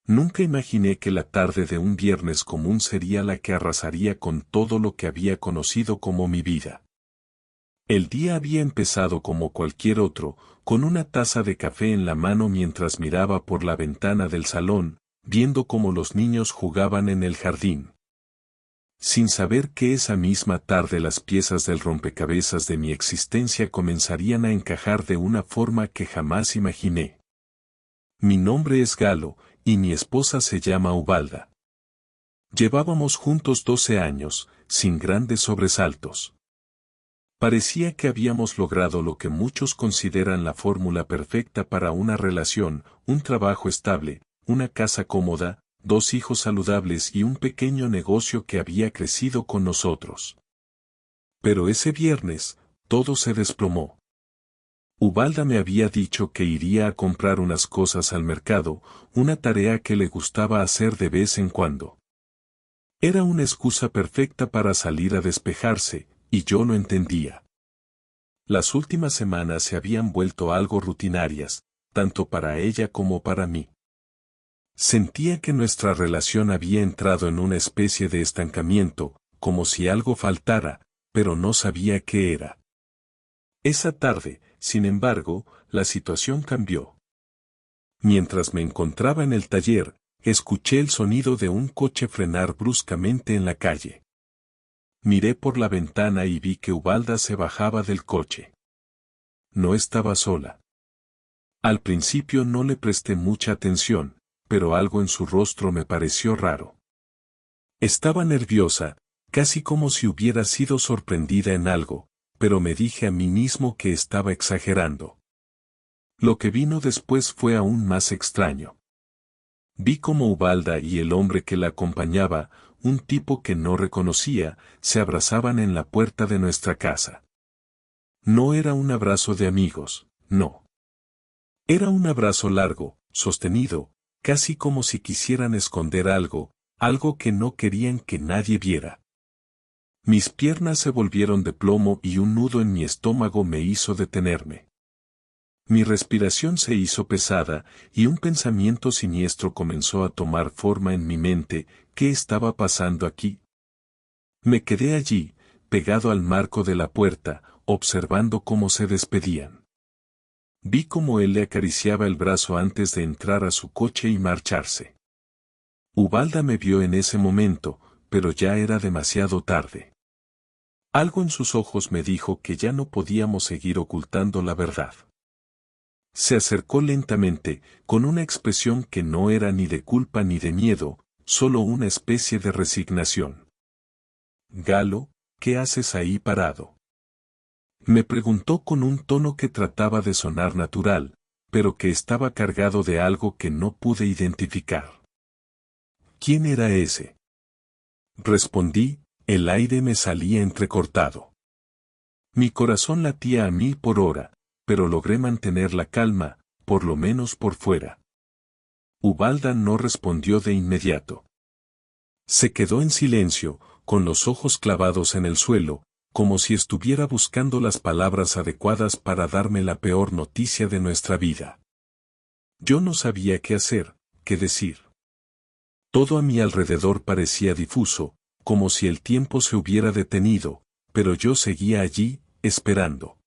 Nunca imaginé que la tarde de un viernes común sería la que arrasaría con todo lo que había conocido como mi vida. El día había empezado como cualquier otro, con una taza de café en la mano mientras miraba por la ventana del salón, viendo cómo los niños jugaban en el jardín. Sin saber que esa misma tarde las piezas del rompecabezas de mi existencia comenzarían a encajar de una forma que jamás imaginé. Mi nombre es Galo, y mi esposa se llama Ubalda. Llevábamos juntos 12 años, sin grandes sobresaltos. Parecía que habíamos logrado lo que muchos consideran la fórmula perfecta para una relación, un trabajo estable, una casa cómoda, 2 hijos saludables y un pequeño negocio que había crecido con nosotros. Pero ese viernes, todo se desplomó. Ubalda me había dicho que iría a comprar unas cosas al mercado, una tarea que le gustaba hacer de vez en cuando. Era una excusa perfecta para salir a despejarse, y yo lo entendía. Las últimas semanas se habían vuelto algo rutinarias, tanto para ella como para mí. Sentía que nuestra relación había entrado en una especie de estancamiento, como si algo faltara, pero no sabía qué era. Esa tarde, sin embargo, la situación cambió. Mientras me encontraba en el taller, escuché el sonido de un coche frenar bruscamente en la calle. Miré por la ventana y vi que Ubalda se bajaba del coche. No estaba sola. Al principio no le presté mucha atención, pero algo en su rostro me pareció raro. Estaba nerviosa, casi como si hubiera sido sorprendida en algo, pero me dije a mí mismo que estaba exagerando. Lo que vino después fue aún más extraño. Vi cómo Ubalda y el hombre que la acompañaba, un tipo que no reconocía, se abrazaban en la puerta de nuestra casa. No era un abrazo de amigos, no. Era un abrazo largo, sostenido, casi como si quisieran esconder algo, algo que no querían que nadie viera. Mis piernas se volvieron de plomo y un nudo en mi estómago me hizo detenerme. Mi respiración se hizo pesada, y un pensamiento siniestro comenzó a tomar forma en mi mente. ¿Qué estaba pasando aquí? Me quedé allí, pegado al marco de la puerta, observando cómo se despedían. Vi cómo él le acariciaba el brazo antes de entrar a su coche y marcharse. Ubalda me vio en ese momento, pero ya era demasiado tarde. Algo en sus ojos me dijo que ya no podíamos seguir ocultando la verdad. Se acercó lentamente, con una expresión que no era ni de culpa ni de miedo, solo una especie de resignación. «Galo, ¿qué haces ahí parado?», me preguntó con un tono que trataba de sonar natural, pero que estaba cargado de algo que no pude identificar. ¿Quién era ese? Respondí, el aire me salía entrecortado. Mi corazón latía a 1000 por hora, pero logré mantener la calma, por lo menos por fuera. Ubalda no respondió de inmediato. Se quedó en silencio, con los ojos clavados en el suelo, como si estuviera buscando las palabras adecuadas para darme la peor noticia de nuestra vida. Yo no sabía qué hacer, qué decir. Todo a mi alrededor parecía difuso, como si el tiempo se hubiera detenido, pero yo seguía allí, esperando.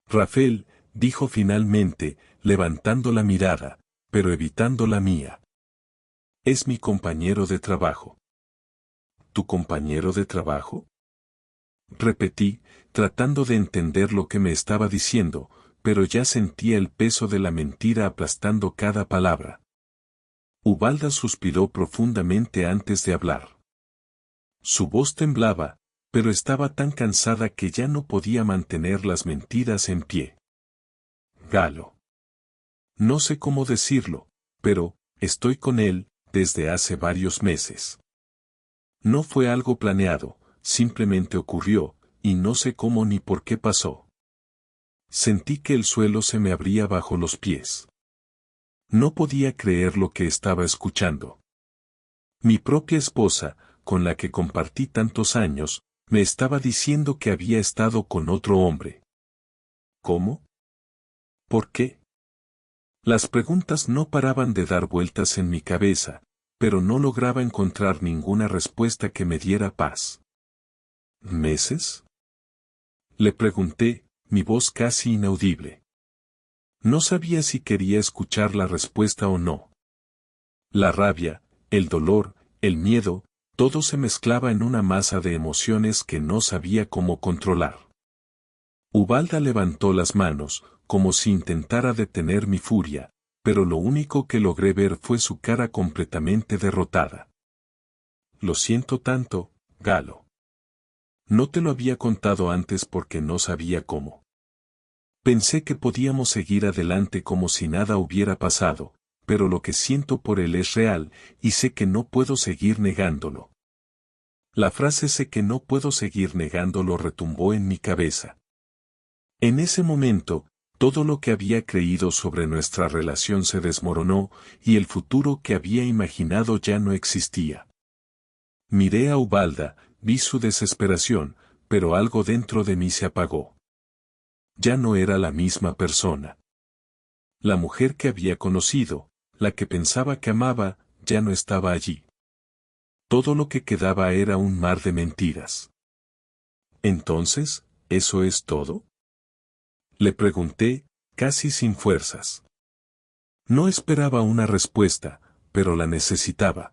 Rafael, dijo finalmente, levantando la mirada, pero evitando la mía. Es mi compañero de trabajo. ¿Tu compañero de trabajo? Repetí, tratando de entender lo que me estaba diciendo, pero ya sentía el peso de la mentira aplastando cada palabra. Ubalda suspiró profundamente antes de hablar. Su voz temblaba, pero estaba tan cansada que ya no podía mantener las mentiras en pie. Galo. No sé cómo decirlo, pero, estoy con él, desde hace varios meses. No fue algo planeado, simplemente ocurrió, y no sé cómo ni por qué pasó. Sentí que el suelo se me abría bajo los pies. No podía creer lo que estaba escuchando. Mi propia esposa, con la que compartí tantos años, me estaba diciendo que había estado con otro hombre. ¿Cómo? ¿Por qué? Las preguntas no paraban de dar vueltas en mi cabeza, pero no lograba encontrar ninguna respuesta que me diera paz. ¿Meses? Le pregunté, mi voz casi inaudible. No sabía si quería escuchar la respuesta o no. La rabia, el dolor, el miedo, todo se mezclaba en una masa de emociones que no sabía cómo controlar. Ubalda levantó las manos, como si intentara detener mi furia, pero lo único que logré ver fue su cara completamente derrotada. Lo siento tanto, Galo. No te lo había contado antes porque no sabía cómo. Pensé que podíamos seguir adelante como si nada hubiera pasado, pero lo que siento por él es real, y sé que no puedo seguir negándolo. La frase sé que no puedo seguir negándolo retumbó en mi cabeza. En ese momento, todo lo que había creído sobre nuestra relación se desmoronó, y el futuro que había imaginado ya no existía. Miré a Ubalda, vi su desesperación, pero algo dentro de mí se apagó. Ya no era la misma persona. La mujer que había conocido, la que pensaba que amaba, ya no estaba allí. Todo lo que quedaba era un mar de mentiras. Entonces, ¿eso es todo? Le pregunté, casi sin fuerzas. No esperaba una respuesta, pero la necesitaba.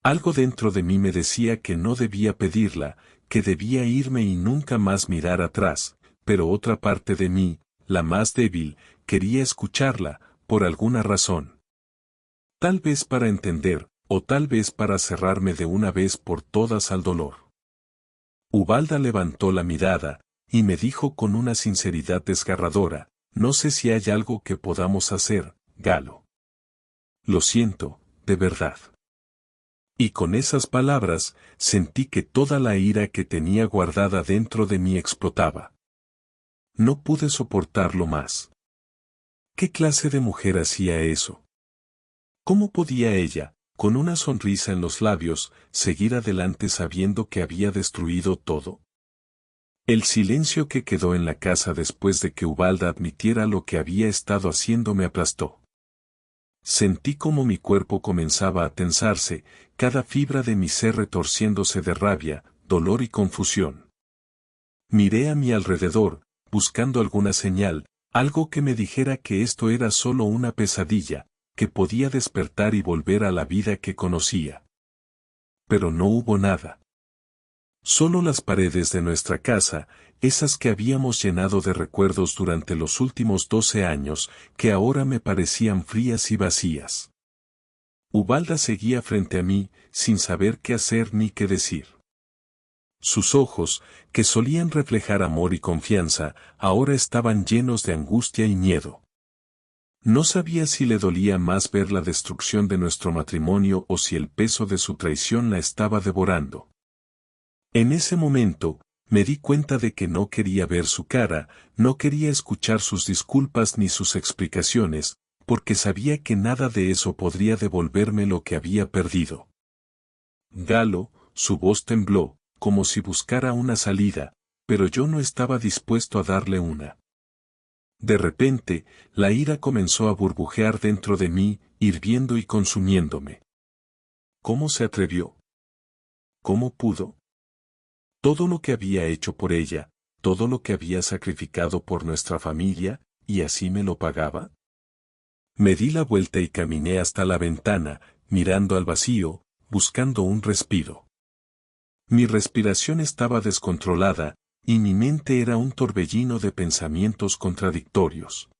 Algo dentro de mí me decía que no debía pedirla, que debía irme y nunca más mirar atrás, pero otra parte de mí, la más débil, quería escucharla, por alguna razón. Tal vez para entender, o tal vez para cerrarme de una vez por todas al dolor. Ubalda levantó la mirada, y me dijo con una sinceridad desgarradora, no sé si hay algo que podamos hacer, Galo. Lo siento, de verdad. Y con esas palabras, sentí que toda la ira que tenía guardada dentro de mí explotaba. No pude soportarlo más. ¿Qué clase de mujer hacía eso? ¿Cómo podía ella, con una sonrisa en los labios, seguir adelante sabiendo que había destruido todo? El silencio que quedó en la casa después de que Ubalda admitiera lo que había estado haciendo me aplastó. Sentí como mi cuerpo comenzaba a tensarse, cada fibra de mi ser retorciéndose de rabia, dolor y confusión. Miré a mi alrededor, buscando alguna señal, algo que me dijera que esto era solo una pesadilla, que podía despertar y volver a la vida que conocía. Pero no hubo nada. Solo las paredes de nuestra casa, esas que habíamos llenado de recuerdos durante los últimos 12 años, que ahora me parecían frías y vacías. Ubalda seguía frente a mí, sin saber qué hacer ni qué decir. Sus ojos, que solían reflejar amor y confianza, ahora estaban llenos de angustia y miedo. No sabía si le dolía más ver la destrucción de nuestro matrimonio o si el peso de su traición la estaba devorando. En ese momento, me di cuenta de que no quería ver su cara, no quería escuchar sus disculpas ni sus explicaciones, porque sabía que nada de eso podría devolverme lo que había perdido. Galo, su voz tembló, como si buscara una salida, pero yo no estaba dispuesto a darle una. De repente, la ira comenzó a burbujear dentro de mí, hirviendo y consumiéndome. ¿Cómo se atrevió? ¿Cómo pudo? Todo lo que había hecho por ella, todo lo que había sacrificado por nuestra familia, ¿y así me lo pagaba? Me di la vuelta y caminé hasta la ventana, mirando al vacío, buscando un respiro. Mi respiración estaba descontrolada, y mi mente era un torbellino de pensamientos contradictorios.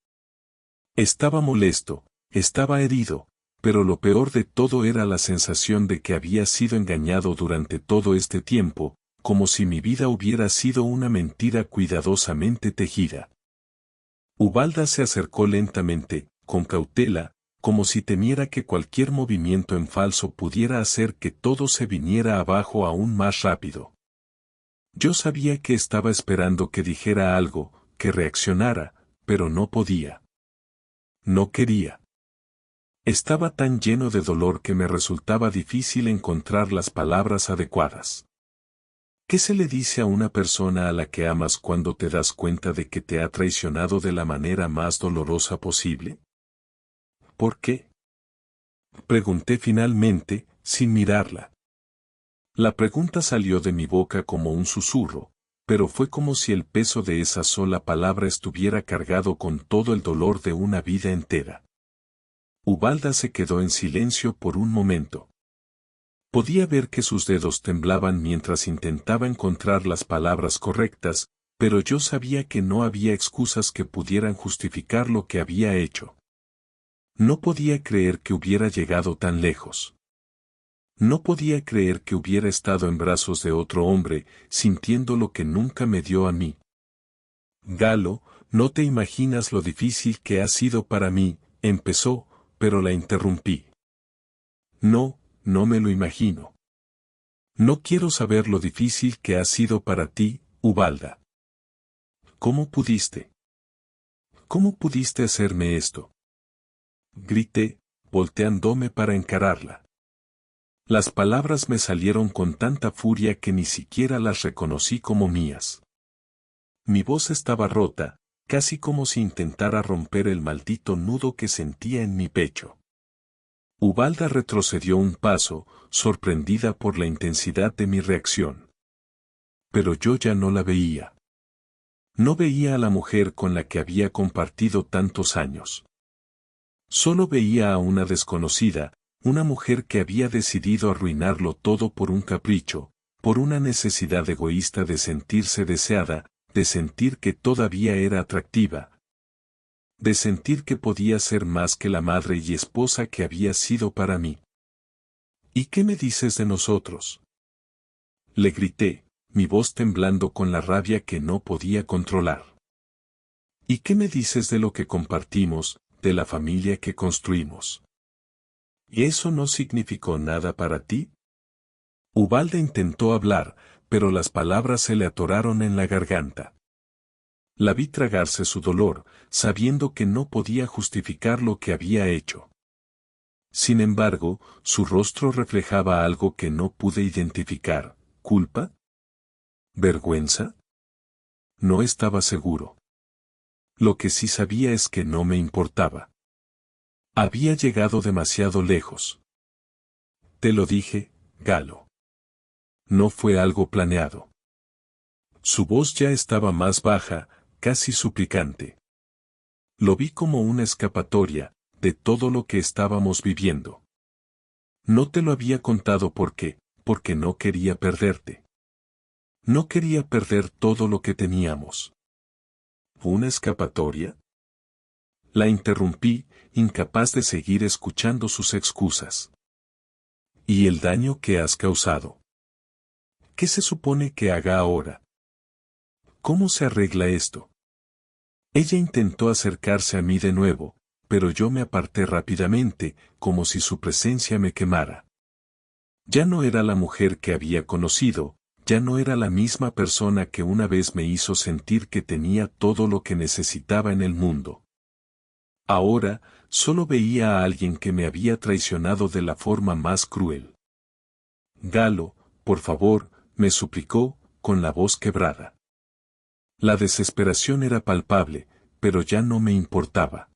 Estaba molesto, estaba herido, pero lo peor de todo era la sensación de que había sido engañado durante todo este tiempo, como si mi vida hubiera sido una mentira cuidadosamente tejida. Ubalda se acercó lentamente, con cautela, como si temiera que cualquier movimiento en falso pudiera hacer que todo se viniera abajo aún más rápido. Yo sabía que estaba esperando que dijera algo, que reaccionara, pero no podía. No quería. Estaba tan lleno de dolor que me resultaba difícil encontrar las palabras adecuadas. ¿Qué se le dice a una persona a la que amas cuando te das cuenta de que te ha traicionado de la manera más dolorosa posible? ¿Por qué? Pregunté finalmente, sin mirarla. La pregunta salió de mi boca como un susurro, pero fue como si el peso de esa sola palabra estuviera cargado con todo el dolor de una vida entera. Ubalda se quedó en silencio por un momento. Podía ver que sus dedos temblaban mientras intentaba encontrar las palabras correctas, pero yo sabía que no había excusas que pudieran justificar lo que había hecho. No podía creer que hubiera llegado tan lejos. No podía creer que hubiera estado en brazos de otro hombre, sintiendo lo que nunca me dio a mí. Galo, no te imaginas lo difícil que ha sido para mí, empezó, pero la interrumpí. No, no me lo imagino. No quiero saber lo difícil que ha sido para ti, Ubalda. ¿Cómo pudiste? ¿Cómo pudiste hacerme esto? Grité, volteándome para encararla. Las palabras me salieron con tanta furia que ni siquiera las reconocí como mías. Mi voz estaba rota, casi como si intentara romper el maldito nudo que sentía en mi pecho. Ubalda retrocedió un paso, sorprendida por la intensidad de mi reacción. Pero yo ya no la veía. No veía a la mujer con la que había compartido tantos años. Solo veía a una desconocida, una mujer que había decidido arruinarlo todo por un capricho, por una necesidad egoísta de sentirse deseada, de sentir que todavía era atractiva, de sentir que podía ser más que la madre y esposa que había sido para mí. ¿Y qué me dices de nosotros? Le grité, mi voz temblando con la rabia que no podía controlar. ¿Y qué me dices de lo que compartimos, de la familia que construimos? ¿Y eso no significó nada para ti? Ubalda intentó hablar, pero las palabras se le atoraron en la garganta. La vi tragarse su dolor, sabiendo que no podía justificar lo que había hecho. Sin embargo, su rostro reflejaba algo que no pude identificar. ¿Culpa? ¿Vergüenza? No estaba seguro. Lo que sí sabía es que no me importaba. Había llegado demasiado lejos. Te lo dije, Galo. No fue algo planeado. Su voz ya estaba más baja, casi suplicante. Lo vi como una escapatoria de todo lo que estábamos viviendo. No te lo había contado porque no quería perderte. No quería perder todo lo que teníamos. ¿Una escapatoria? La interrumpí, incapaz de seguir escuchando sus excusas. ¿Y el daño que has causado? ¿Qué se supone que haga ahora? ¿Cómo se arregla esto? Ella intentó acercarse a mí de nuevo, pero yo me aparté rápidamente, como si su presencia me quemara. Ya no era la mujer que había conocido, ya no era la misma persona que una vez me hizo sentir que tenía todo lo que necesitaba en el mundo. Ahora, solo veía a alguien que me había traicionado de la forma más cruel. Galo, por favor, me suplicó, con la voz quebrada. La desesperación era palpable, pero ya no me importaba.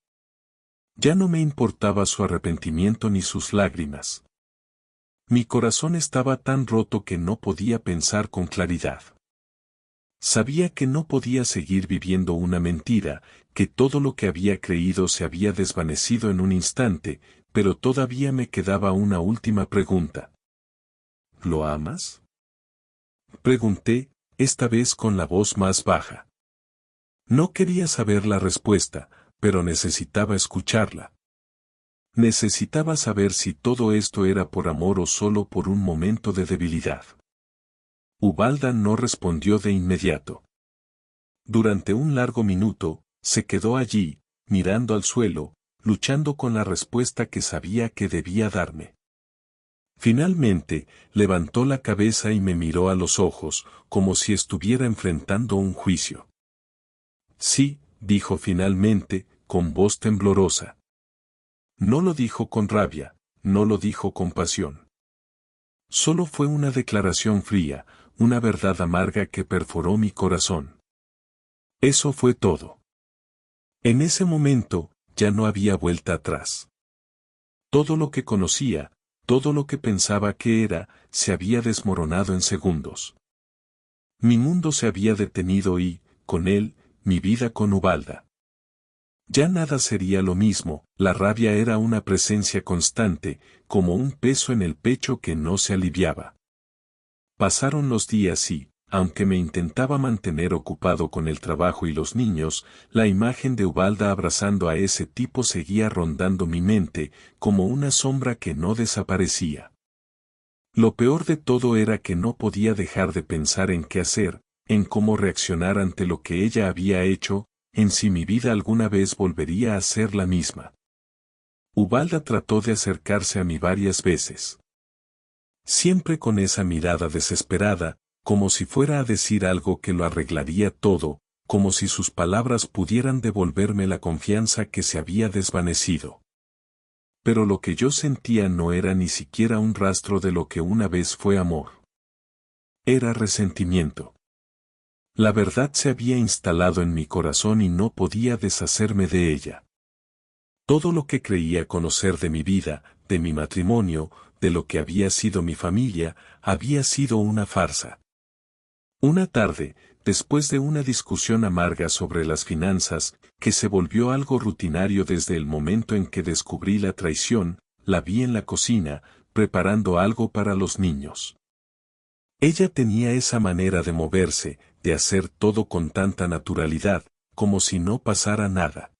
Ya no me importaba su arrepentimiento ni sus lágrimas. Mi corazón estaba tan roto que no podía pensar con claridad. Sabía que no podía seguir viviendo una mentira, que todo lo que había creído se había desvanecido en un instante, pero todavía me quedaba una última pregunta. ¿Lo amas? Pregunté, esta vez con la voz más baja. No quería saber la respuesta, pero necesitaba escucharla. Necesitaba saber si todo esto era por amor o solo por un momento de debilidad. Ubalda no respondió de inmediato. Durante un largo minuto, se quedó allí, mirando al suelo, luchando con la respuesta que sabía que debía darme. Finalmente, levantó la cabeza y me miró a los ojos, como si estuviera enfrentando un juicio. Sí, dijo finalmente, con voz temblorosa. No lo dijo con rabia, no lo dijo con pasión. Solo fue una declaración fría, una verdad amarga que perforó mi corazón. Eso fue todo. En ese momento, ya no había vuelta atrás. Todo lo que conocía, todo lo que pensaba que era, se había desmoronado en segundos. Mi mundo se había detenido y, con él, mi vida con Ubalda. Ya nada sería lo mismo, la rabia era una presencia constante, como un peso en el pecho que no se aliviaba. Pasaron los días y, aunque me intentaba mantener ocupado con el trabajo y los niños, la imagen de Ubalda abrazando a ese tipo seguía rondando mi mente, como una sombra que no desaparecía. Lo peor de todo era que no podía dejar de pensar en qué hacer, en cómo reaccionar ante lo que ella había hecho, en si mi vida alguna vez volvería a ser la misma. Ubalda trató de acercarse a mí varias veces. Siempre con esa mirada desesperada, como si fuera a decir algo que lo arreglaría todo, como si sus palabras pudieran devolverme la confianza que se había desvanecido. Pero lo que yo sentía no era ni siquiera un rastro de lo que una vez fue amor. Era resentimiento. La verdad se había instalado en mi corazón y no podía deshacerme de ella. Todo lo que creía conocer de mi vida, de mi matrimonio, de lo que había sido mi familia, había sido una farsa. Una tarde, después de una discusión amarga sobre las finanzas, que se volvió algo rutinario desde el momento en que descubrí la traición, la vi en la cocina, preparando algo para los niños. Ella tenía esa manera de moverse, de hacer todo con tanta naturalidad, como si no pasara nada.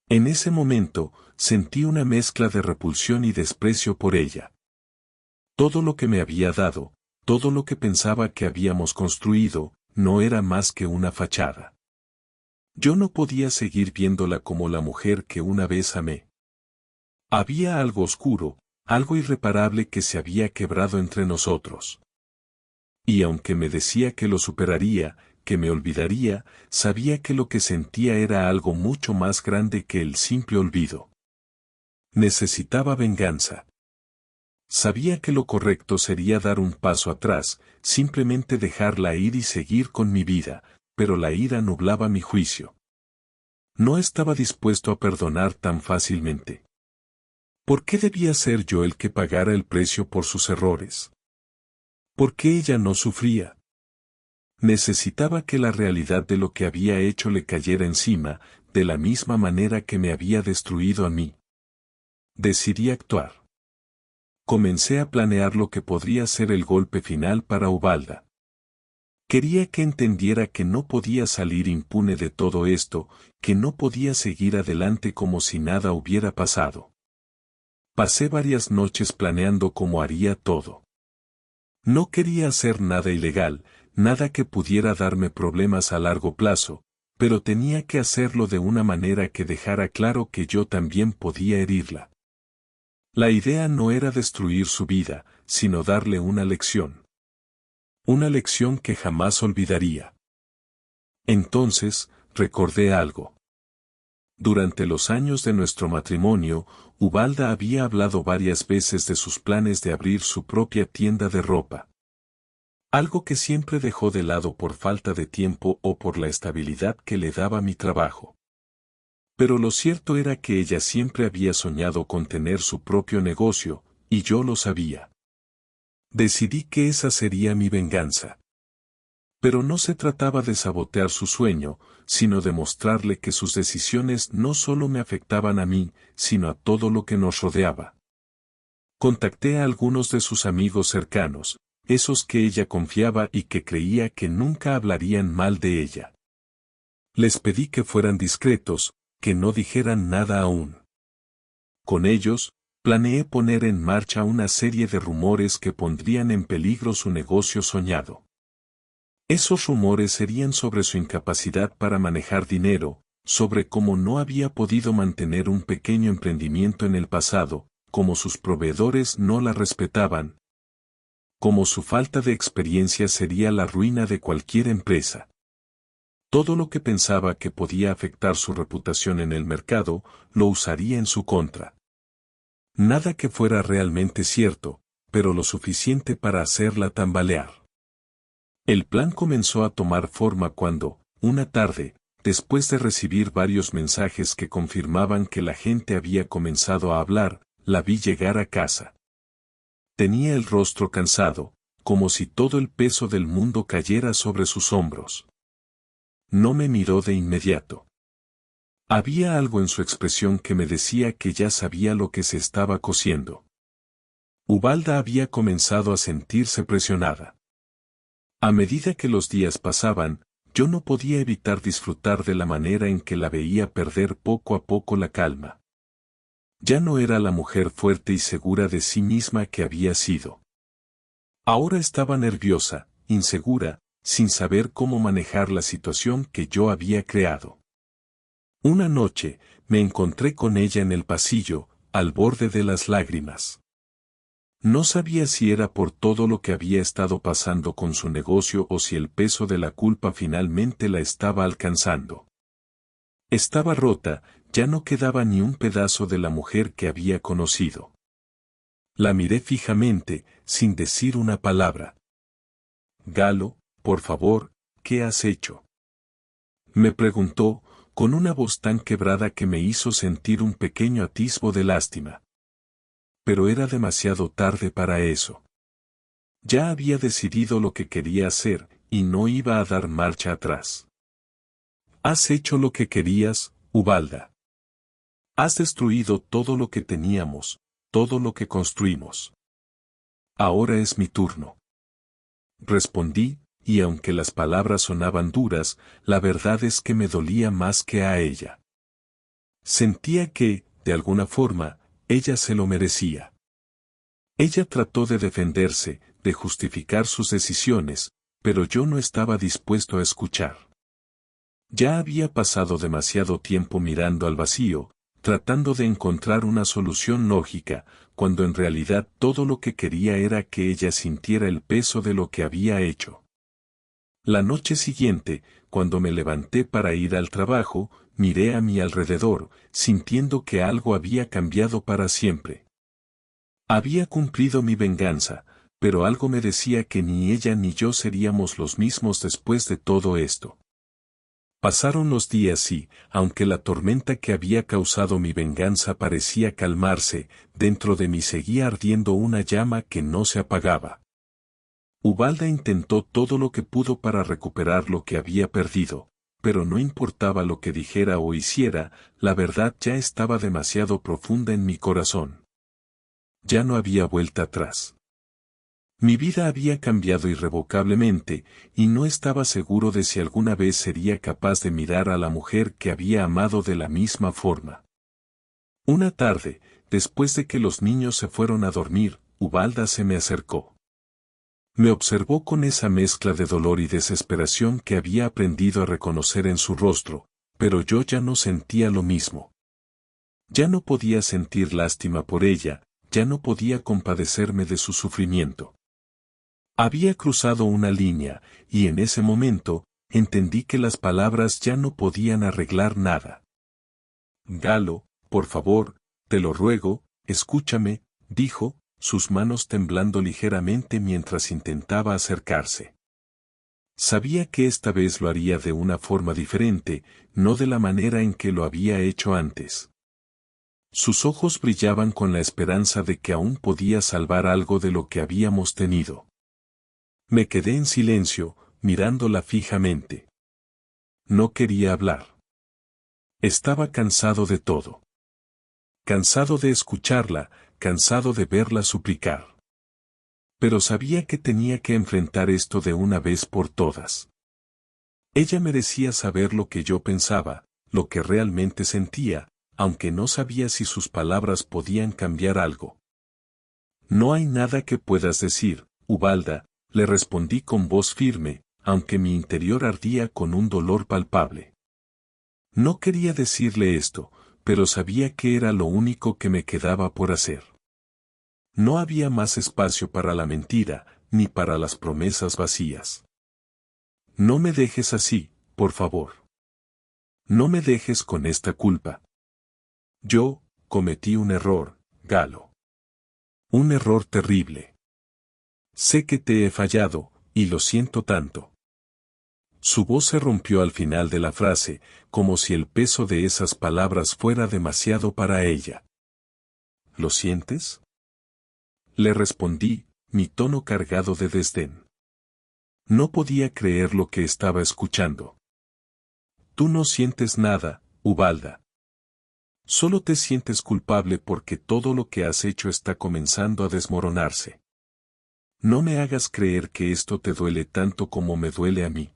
En ese momento, sentí una mezcla de repulsión y desprecio por ella. Todo lo que me había dado, todo lo que pensaba que habíamos construido, no era más que una fachada. Yo no podía seguir viéndola como la mujer que una vez amé. Había algo oscuro, algo irreparable que se había quebrado entre nosotros. Y aunque me decía que lo superaría, que me olvidaría, sabía que lo que sentía era algo mucho más grande que el simple olvido. Necesitaba venganza. Sabía que lo correcto sería dar un paso atrás, simplemente dejarla ir y seguir con mi vida, pero la ira nublaba mi juicio. No estaba dispuesto a perdonar tan fácilmente. ¿Por qué debía ser yo el que pagara el precio por sus errores? ¿Por qué ella no sufría? Necesitaba que la realidad de lo que había hecho le cayera encima, de la misma manera que me había destruido a mí. Decidí actuar. Comencé a planear lo que podría ser el golpe final para Ubalda. Quería que entendiera que no podía salir impune de todo esto, que no podía seguir adelante como si nada hubiera pasado. Pasé varias noches planeando cómo haría todo. No quería hacer nada ilegal, nada que pudiera darme problemas a largo plazo, pero tenía que hacerlo de una manera que dejara claro que yo también podía herirla. La idea no era destruir su vida, sino darle una lección. Una lección que jamás olvidaría. Entonces, recordé algo. Durante los años de nuestro matrimonio, Ubalda había hablado varias veces de sus planes de abrir su propia tienda de ropa. Algo que siempre dejó de lado por falta de tiempo o por la estabilidad que le daba mi trabajo. Pero lo cierto era que ella siempre había soñado con tener su propio negocio, y yo lo sabía. Decidí que esa sería mi venganza. Pero no se trataba de sabotear su sueño, sino de mostrarle que sus decisiones no solo me afectaban a mí, sino a todo lo que nos rodeaba. Contacté a algunos de sus amigos cercanos, esos que ella confiaba y que creía que nunca hablarían mal de ella. Les pedí que fueran discretos, que no dijeran nada aún. Con ellos, planeé poner en marcha una serie de rumores que pondrían en peligro su negocio soñado. Esos rumores serían sobre su incapacidad para manejar dinero, sobre cómo no había podido mantener un pequeño emprendimiento en el pasado, cómo sus proveedores no la respetaban, cómo su falta de experiencia sería la ruina de cualquier empresa. Todo lo que pensaba que podía afectar su reputación en el mercado, lo usaría en su contra. Nada que fuera realmente cierto, pero lo suficiente para hacerla tambalear. El plan comenzó a tomar forma cuando, una tarde, después de recibir varios mensajes que confirmaban que la gente había comenzado a hablar, la vi llegar a casa. Tenía el rostro cansado, como si todo el peso del mundo cayera sobre sus hombros. No me miró de inmediato. Había algo en su expresión que me decía que ya sabía lo que se estaba cociendo. Ubalda había comenzado a sentirse presionada. A medida que los días pasaban, yo no podía evitar disfrutar de la manera en que la veía perder poco a poco la calma. Ya no era la mujer fuerte y segura de sí misma que había sido. Ahora estaba nerviosa, insegura, sin saber cómo manejar la situación que yo había creado. Una noche, me encontré con ella en el pasillo, al borde de las lágrimas. No sabía si era por todo lo que había estado pasando con su negocio o si el peso de la culpa finalmente la estaba alcanzando. Estaba rota, ya no quedaba ni un pedazo de la mujer que había conocido. La miré fijamente, sin decir una palabra. Galo, por favor, ¿qué has hecho? Me preguntó, con una voz tan quebrada que me hizo sentir un pequeño atisbo de lástima. Pero era demasiado tarde para eso. Ya había decidido lo que quería hacer, y no iba a dar marcha atrás. Has hecho lo que querías, Ubalda. Has destruido todo lo que teníamos, todo lo que construimos. Ahora es mi turno. Respondí, y aunque las palabras sonaban duras, la verdad es que me dolía más que a ella. Sentía que, de alguna forma, ella se lo merecía. Ella trató de defenderse, de justificar sus decisiones, pero yo no estaba dispuesto a escuchar. Ya había pasado demasiado tiempo mirando al vacío, tratando de encontrar una solución lógica, cuando en realidad todo lo que quería era que ella sintiera el peso de lo que había hecho. La noche siguiente, cuando me levanté para ir al trabajo, miré a mi alrededor, sintiendo que algo había cambiado para siempre. Había cumplido mi venganza, pero algo me decía que ni ella ni yo seríamos los mismos después de todo esto. Pasaron los días y, aunque la tormenta que había causado mi venganza parecía calmarse, dentro de mí seguía ardiendo una llama que no se apagaba. Ubalda intentó todo lo que pudo para recuperar lo que había perdido, pero no importaba lo que dijera o hiciera, la verdad ya estaba demasiado profunda en mi corazón. Ya no había vuelta atrás. Mi vida había cambiado irrevocablemente, y no estaba seguro de si alguna vez sería capaz de mirar a la mujer que había amado de la misma forma. Una tarde, después de que los niños se fueron a dormir, Ubalda se me acercó. Me observó con esa mezcla de dolor y desesperación que había aprendido a reconocer en su rostro, pero yo ya no sentía lo mismo. Ya no podía sentir lástima por ella, ya no podía compadecerme de su sufrimiento. Había cruzado una línea, y en ese momento, entendí que las palabras ya no podían arreglar nada. Galo, por favor, te lo ruego, escúchame, dijo, sus manos temblando ligeramente mientras intentaba acercarse. Sabía que esta vez lo haría de una forma diferente, no de la manera en que lo había hecho antes. Sus ojos brillaban con la esperanza de que aún podía salvar algo de lo que habíamos tenido. Me quedé en silencio, mirándola fijamente. No quería hablar. Estaba cansado de todo. Cansado de escucharla, cansado de verla suplicar. Pero sabía que tenía que enfrentar esto de una vez por todas. Ella merecía saber lo que yo pensaba, lo que realmente sentía, aunque no sabía si sus palabras podían cambiar algo. No hay nada que puedas decir, Ubalda, le respondí con voz firme, aunque mi interior ardía con un dolor palpable. No quería decirle esto, pero sabía que era lo único que me quedaba por hacer. No había más espacio para la mentira, ni para las promesas vacías. No me dejes así, por favor. No me dejes con esta culpa. Yo, cometí un error, Galo. Un error terrible. Sé que te he fallado, y lo siento tanto. Su voz se rompió al final de la frase, como si el peso de esas palabras fuera demasiado para ella. ¿Lo sientes? Le respondí, mi tono cargado de desdén. No podía creer lo que estaba escuchando. Tú no sientes nada, Ubalda. Solo te sientes culpable porque todo lo que has hecho está comenzando a desmoronarse. No me hagas creer que esto te duele tanto como me duele a mí.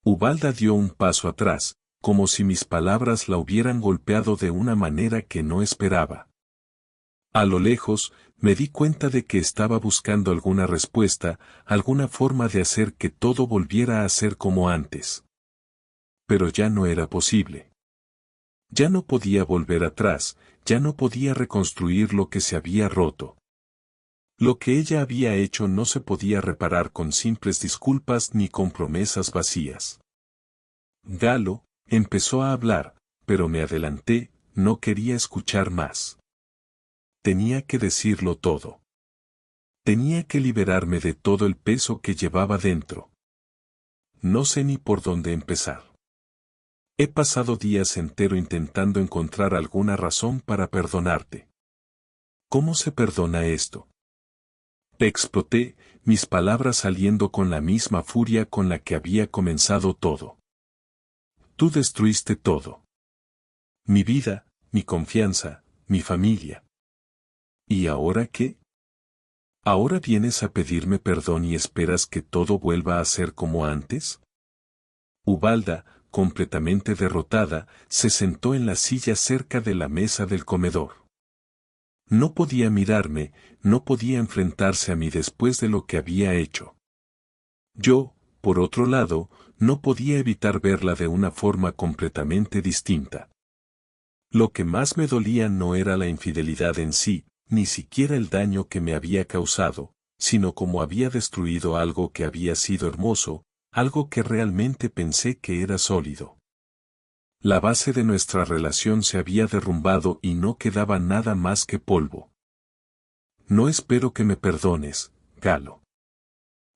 Ubalda dio un paso atrás, como si mis palabras la hubieran golpeado de una manera que no esperaba. A lo lejos, me di cuenta de que estaba buscando alguna respuesta, alguna forma de hacer que todo volviera a ser como antes. Pero ya no era posible. Ya no podía volver atrás, ya no podía reconstruir lo que se había roto. Lo que ella había hecho no se podía reparar con simples disculpas ni con promesas vacías. Galo empezó a hablar, pero me adelanté, no quería escuchar más. Tenía que decirlo todo. Tenía que liberarme de todo el peso que llevaba dentro. No sé ni por dónde empezar. He pasado días entero intentando encontrar alguna razón para perdonarte. ¿Cómo se perdona esto? Exploté, mis palabras saliendo con la misma furia con la que había comenzado todo. Tú destruiste todo. Mi vida, mi confianza, mi familia. ¿Y ahora qué? ¿Ahora vienes a pedirme perdón y esperas que todo vuelva a ser como antes? Ubalda, completamente derrotada, se sentó en la silla cerca de la mesa del comedor. No podía mirarme, no podía enfrentarse a mí después de lo que había hecho. Yo, por otro lado, no podía evitar verla de una forma completamente distinta. Lo que más me dolía no era la infidelidad en sí, ni siquiera el daño que me había causado, sino cómo había destruido algo que había sido hermoso, algo que realmente pensé que era sólido. La base de nuestra relación se había derrumbado y no quedaba nada más que polvo. No espero que me perdones, Galo.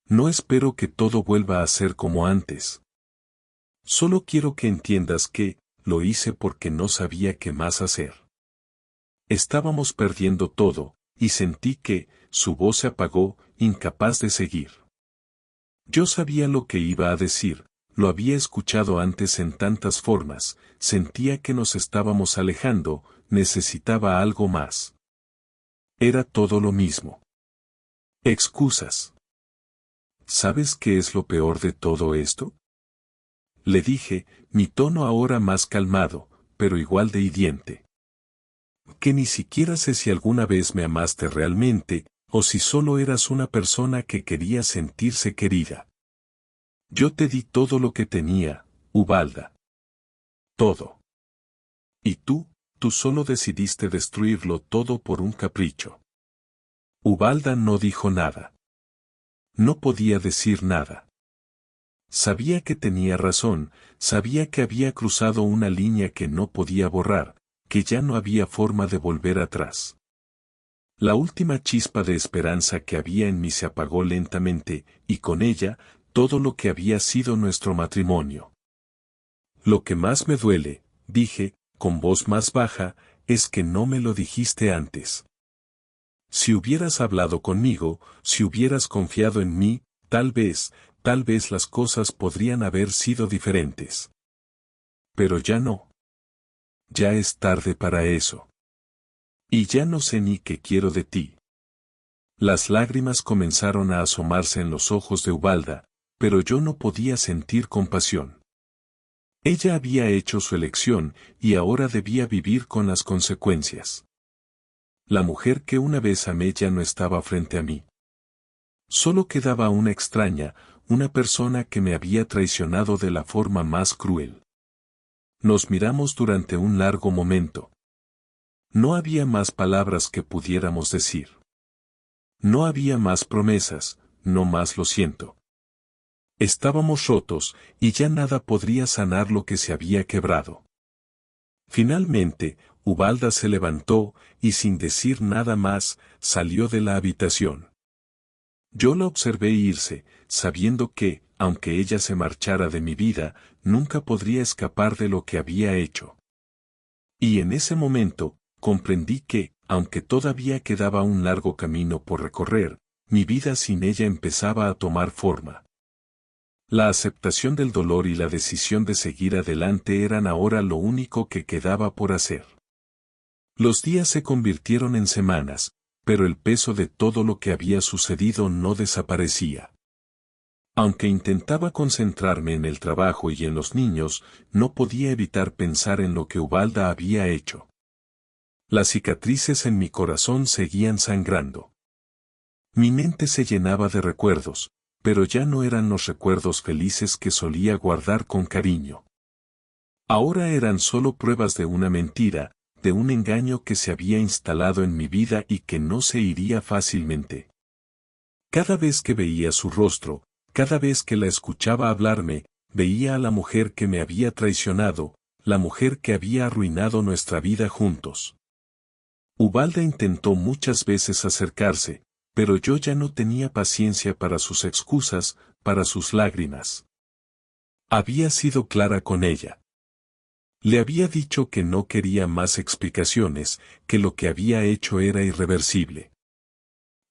No espero que todo vuelva a ser como antes. Solo quiero que entiendas que, lo hice porque no sabía qué más hacer. Estábamos perdiendo todo, y sentí que, su voz se apagó, incapaz de seguir. Yo sabía lo que iba a decir, lo había escuchado antes en tantas formas, sentía que nos estábamos alejando, necesitaba algo más. Era todo lo mismo. Excusas. ¿Sabes qué es lo peor de todo esto? Le dije, mi tono ahora más calmado, pero igual de hiriente. Que ni siquiera sé si alguna vez me amaste realmente, o si solo eras una persona que quería sentirse querida. Yo te di todo lo que tenía, Ubalda. Todo. Y tú solo decidiste destruirlo todo por un capricho. Ubalda no dijo nada. No podía decir nada. Sabía que tenía razón, sabía que había cruzado una línea que no podía borrar, que ya no había forma de volver atrás. La última chispa de esperanza que había en mí se apagó lentamente, y con ella, todo lo que había sido nuestro matrimonio. Lo que más me duele, dije, con voz más baja, es que no me lo dijiste antes. Si hubieras hablado conmigo, si hubieras confiado en mí, tal vez las cosas podrían haber sido diferentes. Pero ya no. Ya es tarde para eso. Y ya no sé ni qué quiero de ti. Las lágrimas comenzaron a asomarse en los ojos de Ubalda, pero yo no podía sentir compasión. Ella había hecho su elección y ahora debía vivir con las consecuencias. La mujer que una vez amé ya no estaba frente a mí. Solo quedaba una extraña, una persona que me había traicionado de la forma más cruel. Nos miramos durante un largo momento. No había más palabras que pudiéramos decir. No había más promesas, no más lo siento. Estábamos rotos, y ya nada podría sanar lo que se había quebrado. Finalmente, Ubalda se levantó, y sin decir nada más, salió de la habitación. Yo la observé irse, sabiendo que, aunque ella se marchara de mi vida, nunca podría escapar de lo que había hecho. Y en ese momento, comprendí que, aunque todavía quedaba un largo camino por recorrer, mi vida sin ella empezaba a tomar forma. La aceptación del dolor y la decisión de seguir adelante eran ahora lo único que quedaba por hacer. Los días se convirtieron en semanas, pero el peso de todo lo que había sucedido no desaparecía. Aunque intentaba concentrarme en el trabajo y en los niños, no podía evitar pensar en lo que Ubalda había hecho. Las cicatrices en mi corazón seguían sangrando. Mi mente se llenaba de recuerdos, pero ya no eran los recuerdos felices que solía guardar con cariño. Ahora eran solo pruebas de una mentira, de un engaño que se había instalado en mi vida y que no se iría fácilmente. Cada vez que veía su rostro, cada vez que la escuchaba hablarme, veía a la mujer que me había traicionado, la mujer que había arruinado nuestra vida juntos. Ubalda intentó muchas veces acercarse, pero yo ya no tenía paciencia para sus excusas, para sus lágrimas. Había sido clara con ella. Le había dicho que no quería más explicaciones, que lo que había hecho era irreversible.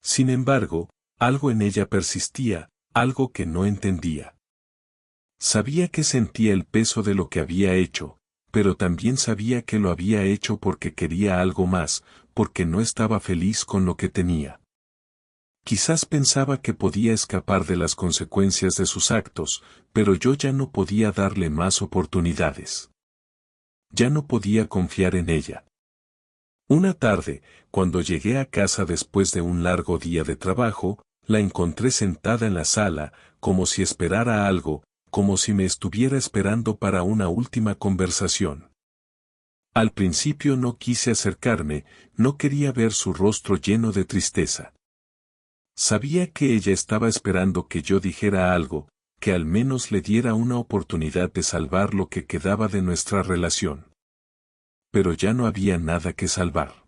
Sin embargo, algo en ella persistía, algo que no entendía. Sabía que sentía el peso de lo que había hecho, pero también sabía que lo había hecho porque quería algo más, porque no estaba feliz con lo que tenía. Quizás pensaba que podía escapar de las consecuencias de sus actos, pero yo ya no podía darle más oportunidades. Ya no podía confiar en ella. Una tarde, cuando llegué a casa después de un largo día de trabajo, la encontré sentada en la sala, como si esperara algo, como si me estuviera esperando para una última conversación. Al principio no quise acercarme, no quería ver su rostro lleno de tristeza. Sabía que ella estaba esperando que yo dijera algo, que al menos le diera una oportunidad de salvar lo que quedaba de nuestra relación. Pero ya no había nada que salvar.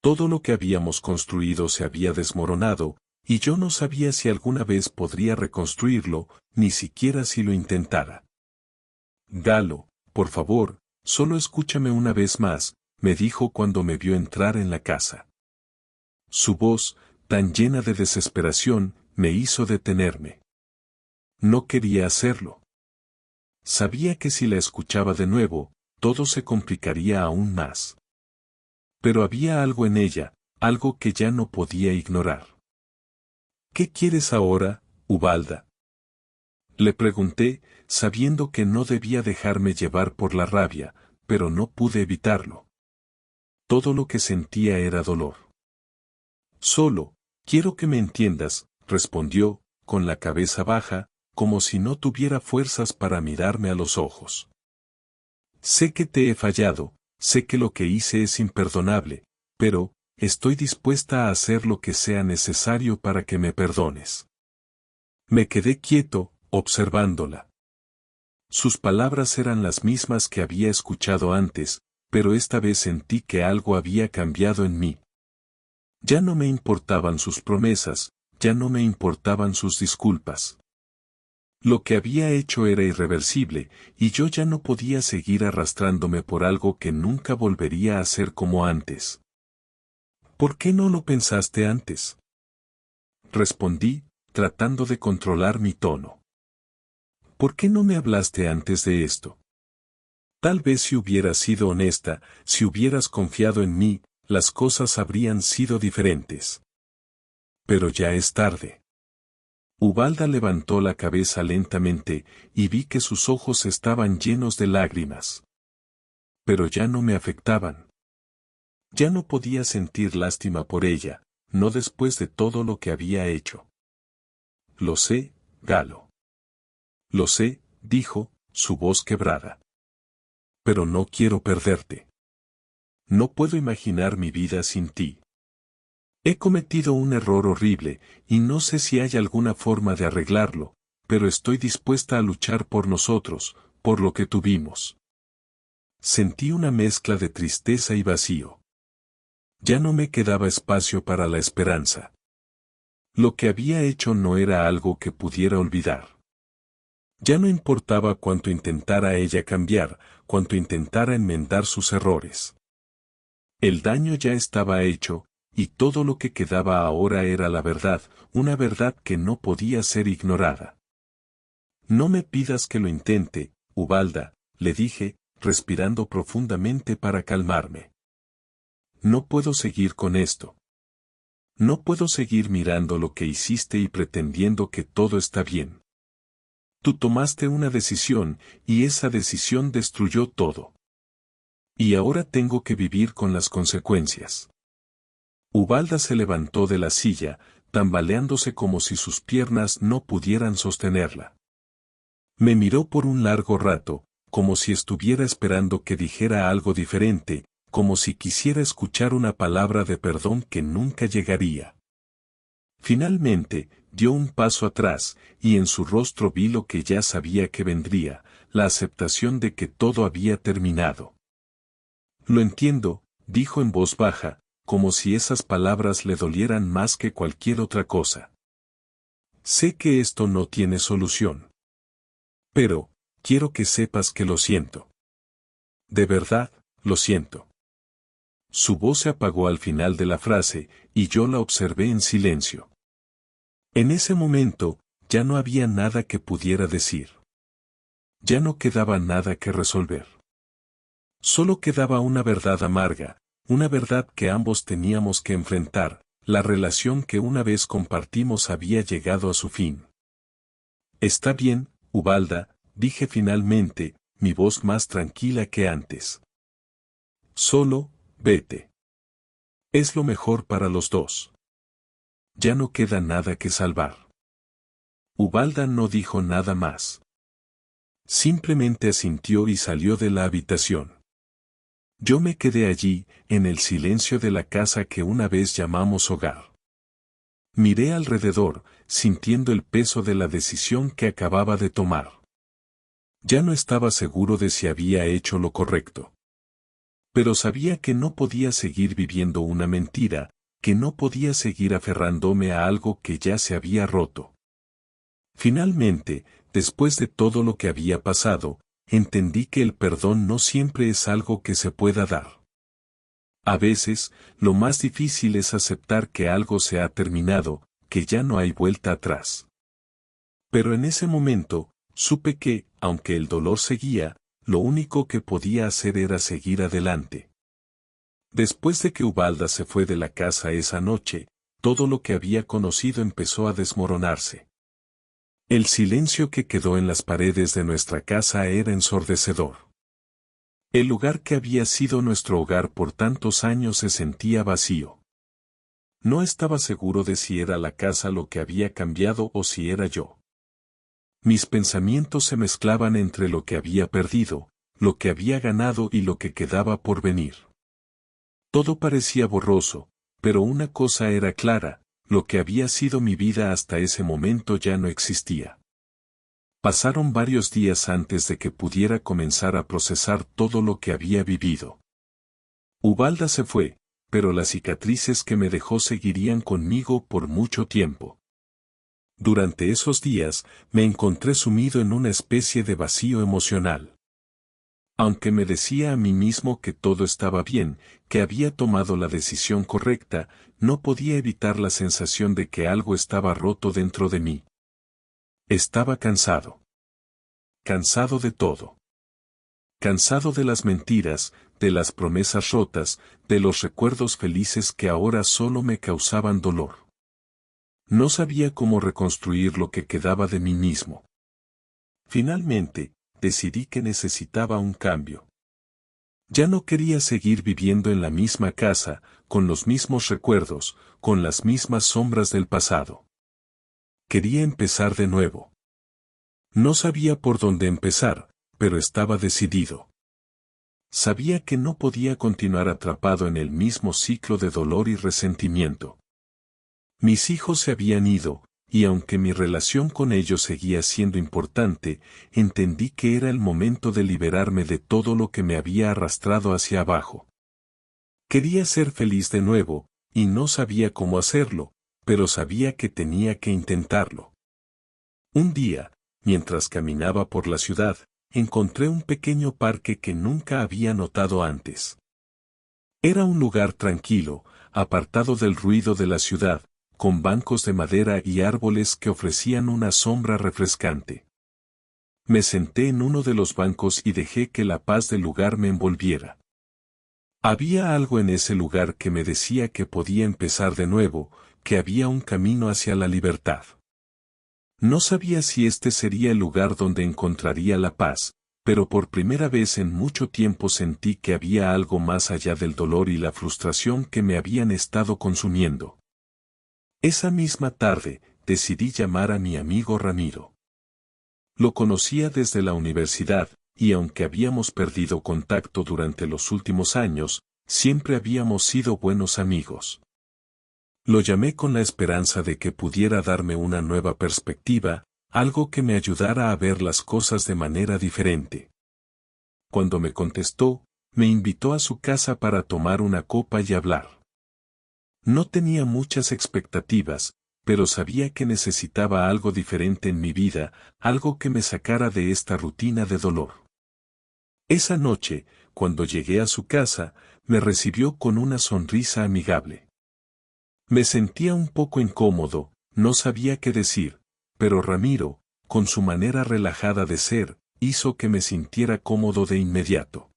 Todo lo que habíamos construido se había desmoronado, y yo no sabía si alguna vez podría reconstruirlo, ni siquiera si lo intentara. Galo, por favor, solo escúchame una vez más, me dijo cuando me vio entrar en la casa. Su voz, tan llena de desesperación, me hizo detenerme. No quería hacerlo. Sabía que si la escuchaba de nuevo, todo se complicaría aún más. Pero había algo en ella, algo que ya no podía ignorar. ¿Qué quieres ahora, Ubalda? Le pregunté, sabiendo que no debía dejarme llevar por la rabia, pero no pude evitarlo. Todo lo que sentía era dolor. Solo, quiero que me entiendas, respondió, con la cabeza baja, como si no tuviera fuerzas para mirarme a los ojos. Sé que te he fallado, sé que lo que hice es imperdonable, pero, estoy dispuesta a hacer lo que sea necesario para que me perdones. Me quedé quieto, observándola. Sus palabras eran las mismas que había escuchado antes, pero esta vez sentí que algo había cambiado en mí. Ya no me importaban sus promesas, ya no me importaban sus disculpas. Lo que había hecho era irreversible, y yo ya no podía seguir arrastrándome por algo que nunca volvería a ser como antes. ¿Por qué no lo pensaste antes? Respondí, tratando de controlar mi tono. ¿Por qué no me hablaste antes de esto? Tal vez si hubieras sido honesta, si hubieras confiado en mí, las cosas habrían sido diferentes. Pero ya es tarde. Ubalda levantó la cabeza lentamente, y vi que sus ojos estaban llenos de lágrimas. Pero ya no me afectaban. Ya no podía sentir lástima por ella, no después de todo lo que había hecho. Lo sé, Galo. Lo sé, dijo, su voz quebrada. Pero no quiero perderte. No puedo imaginar mi vida sin ti. He cometido un error horrible, y no sé si hay alguna forma de arreglarlo, pero estoy dispuesta a luchar por nosotros, por lo que tuvimos. Sentí una mezcla de tristeza y vacío. Ya no me quedaba espacio para la esperanza. Lo que había hecho no era algo que pudiera olvidar. Ya no importaba cuánto intentara ella cambiar, cuánto intentara enmendar sus errores. El daño ya estaba hecho, y todo lo que quedaba ahora era la verdad, una verdad que no podía ser ignorada. No me pidas que lo intente, Ubalda, le dije, respirando profundamente para calmarme. No puedo seguir con esto. No puedo seguir mirando lo que hiciste y pretendiendo que todo está bien. Tú tomaste una decisión, y esa decisión destruyó todo. Y ahora tengo que vivir con las consecuencias. Ubalda se levantó de la silla, tambaleándose como si sus piernas no pudieran sostenerla. Me miró por un largo rato, como si estuviera esperando que dijera algo diferente, como si quisiera escuchar una palabra de perdón que nunca llegaría. Finalmente, dio un paso atrás, y en su rostro vi lo que ya sabía que vendría, la aceptación de que todo había terminado. Lo entiendo, dijo en voz baja, como si esas palabras le dolieran más que cualquier otra cosa. Sé que esto no tiene solución. Pero, quiero que sepas que lo siento. De verdad, lo siento. Su voz se apagó al final de la frase, y yo la observé en silencio. En ese momento, ya no había nada que pudiera decir. Ya no quedaba nada que resolver. Solo quedaba una verdad amarga, una verdad que ambos teníamos que enfrentar, la relación que una vez compartimos había llegado a su fin. Está bien, Ubalda, dije finalmente, mi voz más tranquila que antes. Solo, vete. Es lo mejor para los dos. Ya no queda nada que salvar. Ubalda no dijo nada más. Simplemente asintió y salió de la habitación. Yo me quedé allí, en el silencio de la casa que una vez llamamos hogar. Miré alrededor, sintiendo el peso de la decisión que acababa de tomar. Ya no estaba seguro de si había hecho lo correcto. Pero sabía que no podía seguir viviendo una mentira, que no podía seguir aferrándome a algo que ya se había roto. Finalmente, después de todo lo que había pasado, entendí que el perdón no siempre es algo que se pueda dar. A veces, lo más difícil es aceptar que algo se ha terminado, que ya no hay vuelta atrás. Pero en ese momento, supe que, aunque el dolor seguía, lo único que podía hacer era seguir adelante. Después de que Ubalda se fue de la casa esa noche, todo lo que había conocido empezó a desmoronarse. El silencio que quedó en las paredes de nuestra casa era ensordecedor. El lugar que había sido nuestro hogar por tantos años se sentía vacío. No estaba seguro de si era la casa lo que había cambiado o si era yo. Mis pensamientos se mezclaban entre lo que había perdido, lo que había ganado y lo que quedaba por venir. Todo parecía borroso, pero una cosa era clara, lo que había sido mi vida hasta ese momento ya no existía. Pasaron varios días antes de que pudiera comenzar a procesar todo lo que había vivido. Ubalda se fue, pero las cicatrices que me dejó seguirían conmigo por mucho tiempo. Durante esos días, me encontré sumido en una especie de vacío emocional. Aunque me decía a mí mismo que todo estaba bien, que había tomado la decisión correcta, no podía evitar la sensación de que algo estaba roto dentro de mí. Estaba cansado. Cansado de todo. Cansado de las mentiras, de las promesas rotas, de los recuerdos felices que ahora solo me causaban dolor. No sabía cómo reconstruir lo que quedaba de mí mismo. Finalmente, decidí que necesitaba un cambio. Ya no quería seguir viviendo en la misma casa, con los mismos recuerdos, con las mismas sombras del pasado. Quería empezar de nuevo. No sabía por dónde empezar, pero estaba decidido. Sabía que no podía continuar atrapado en el mismo ciclo de dolor y resentimiento. Mis hijos se habían ido, y aunque mi relación con ellos seguía siendo importante, entendí que era el momento de liberarme de todo lo que me había arrastrado hacia abajo. Quería ser feliz de nuevo, y no sabía cómo hacerlo, pero sabía que tenía que intentarlo. Un día, mientras caminaba por la ciudad, encontré un pequeño parque que nunca había notado antes. Era un lugar tranquilo, apartado del ruido de la ciudad, con bancos de madera y árboles que ofrecían una sombra refrescante. Me senté en uno de los bancos y dejé que la paz del lugar me envolviera. Había algo en ese lugar que me decía que podía empezar de nuevo, que había un camino hacia la libertad. No sabía si este sería el lugar donde encontraría la paz, pero por primera vez en mucho tiempo sentí que había algo más allá del dolor y la frustración que me habían estado consumiendo. Esa misma tarde, decidí llamar a mi amigo Ramiro. Lo conocía desde la universidad, y aunque habíamos perdido contacto durante los últimos años, siempre habíamos sido buenos amigos. Lo llamé con la esperanza de que pudiera darme una nueva perspectiva, algo que me ayudara a ver las cosas de manera diferente. Cuando me contestó, me invitó a su casa para tomar una copa y hablar. No tenía muchas expectativas, pero sabía que necesitaba algo diferente en mi vida, algo que me sacara de esta rutina de dolor. Esa noche, cuando llegué a su casa, me recibió con una sonrisa amigable. Me sentía un poco incómodo, no sabía qué decir, pero Ramiro, con su manera relajada de ser, hizo que me sintiera cómodo de inmediato.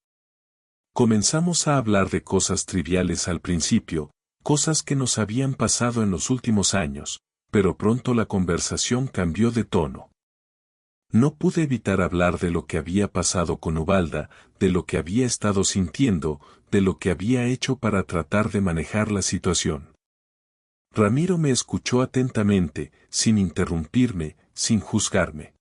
Comenzamos a hablar de cosas triviales al principio, cosas que nos habían pasado en los últimos años, pero pronto la conversación cambió de tono. No pude evitar hablar de lo que había pasado con Ubalda, de lo que había estado sintiendo, de lo que había hecho para tratar de manejar la situación. Ramiro me escuchó atentamente, sin interrumpirme, sin juzgarme.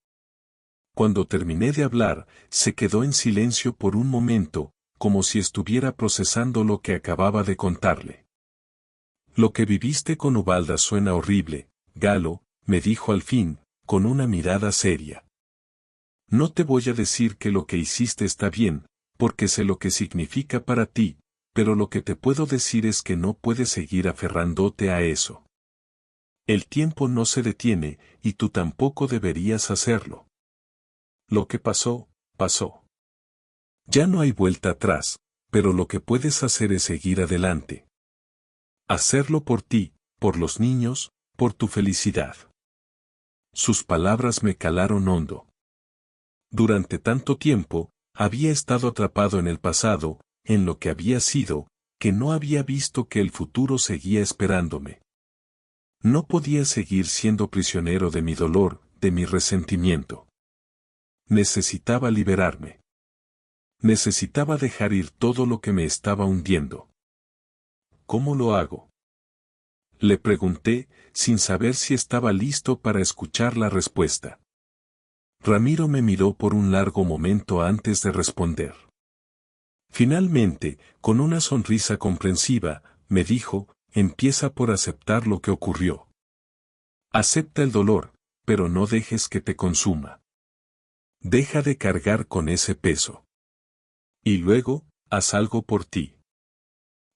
Cuando terminé de hablar, se quedó en silencio por un momento, como si estuviera procesando lo que acababa de contarle. Lo que viviste con Ubalda suena horrible, Galo, me dijo al fin, con una mirada seria. No te voy a decir que lo que hiciste está bien, porque sé lo que significa para ti, pero lo que te puedo decir es que no puedes seguir aferrándote a eso. El tiempo no se detiene, y tú tampoco deberías hacerlo. Lo que pasó, pasó. Ya no hay vuelta atrás, pero lo que puedes hacer es seguir adelante. Hacerlo por ti, por los niños, por tu felicidad. Sus palabras me calaron hondo. Durante tanto tiempo, había estado atrapado en el pasado, en lo que había sido, que no había visto que el futuro seguía esperándome. No podía seguir siendo prisionero de mi dolor, de mi resentimiento. Necesitaba liberarme. Necesitaba dejar ir todo lo que me estaba hundiendo. ¿Cómo lo hago? Le pregunté, sin saber si estaba listo para escuchar la respuesta. Ramiro me miró por un largo momento antes de responder. Finalmente, con una sonrisa comprensiva, me dijo, empieza por aceptar lo que ocurrió. Acepta el dolor, pero no dejes que te consuma. Deja de cargar con ese peso. Y luego, haz algo por ti.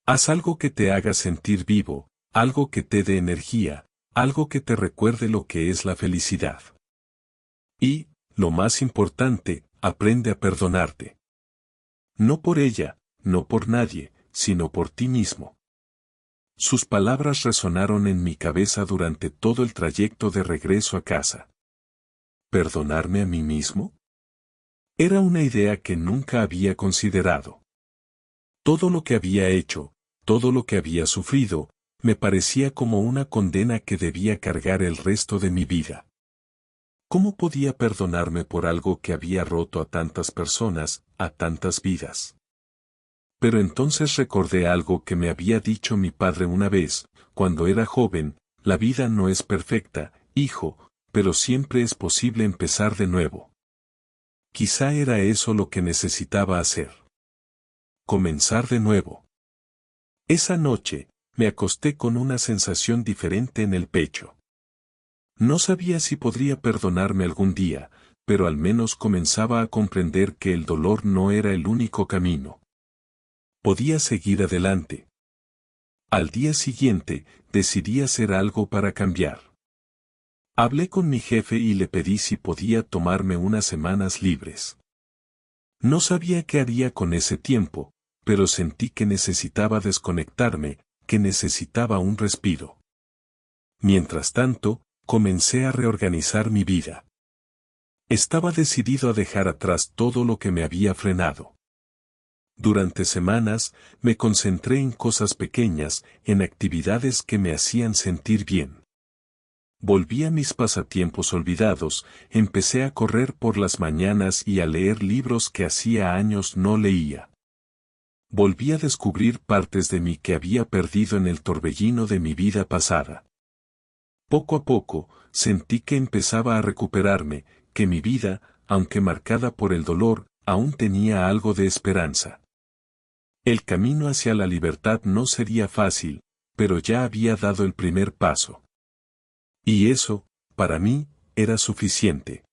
Haz algo que te haga sentir vivo, algo que te dé energía, algo que te recuerde lo que es la felicidad. Y, lo más importante, aprende a perdonarte. No por ella, no por nadie, sino por ti mismo. Sus palabras resonaron en mi cabeza durante todo el trayecto de regreso a casa. ¿Perdonarme a mí mismo? Era una idea que nunca había considerado. Todo lo que había hecho, todo lo que había sufrido, me parecía como una condena que debía cargar el resto de mi vida. ¿Cómo podía perdonarme por algo que había roto a tantas personas, a tantas vidas? Pero entonces recordé algo que me había dicho mi padre una vez, cuando era joven: la vida no es perfecta, hijo, pero siempre es posible empezar de nuevo. Quizá era eso lo que necesitaba hacer. Comenzar de nuevo. Esa noche, me acosté con una sensación diferente en el pecho. No sabía si podría perdonarme algún día, pero al menos comenzaba a comprender que el dolor no era el único camino. Podía seguir adelante. Al día siguiente, decidí hacer algo para cambiar. Hablé con mi jefe y le pedí si podía tomarme unas semanas libres. No sabía qué haría con ese tiempo, pero sentí que necesitaba desconectarme, que necesitaba un respiro. Mientras tanto, comencé a reorganizar mi vida. Estaba decidido a dejar atrás todo lo que me había frenado. Durante semanas, me concentré en cosas pequeñas, en actividades que me hacían sentir bien. Volví a mis pasatiempos olvidados, empecé a correr por las mañanas y a leer libros que hacía años no leía. Volví a descubrir partes de mí que había perdido en el torbellino de mi vida pasada. Poco a poco, sentí que empezaba a recuperarme, que mi vida, aunque marcada por el dolor, aún tenía algo de esperanza. El camino hacia la libertad no sería fácil, pero ya había dado el primer paso. Y eso, para mí, era suficiente.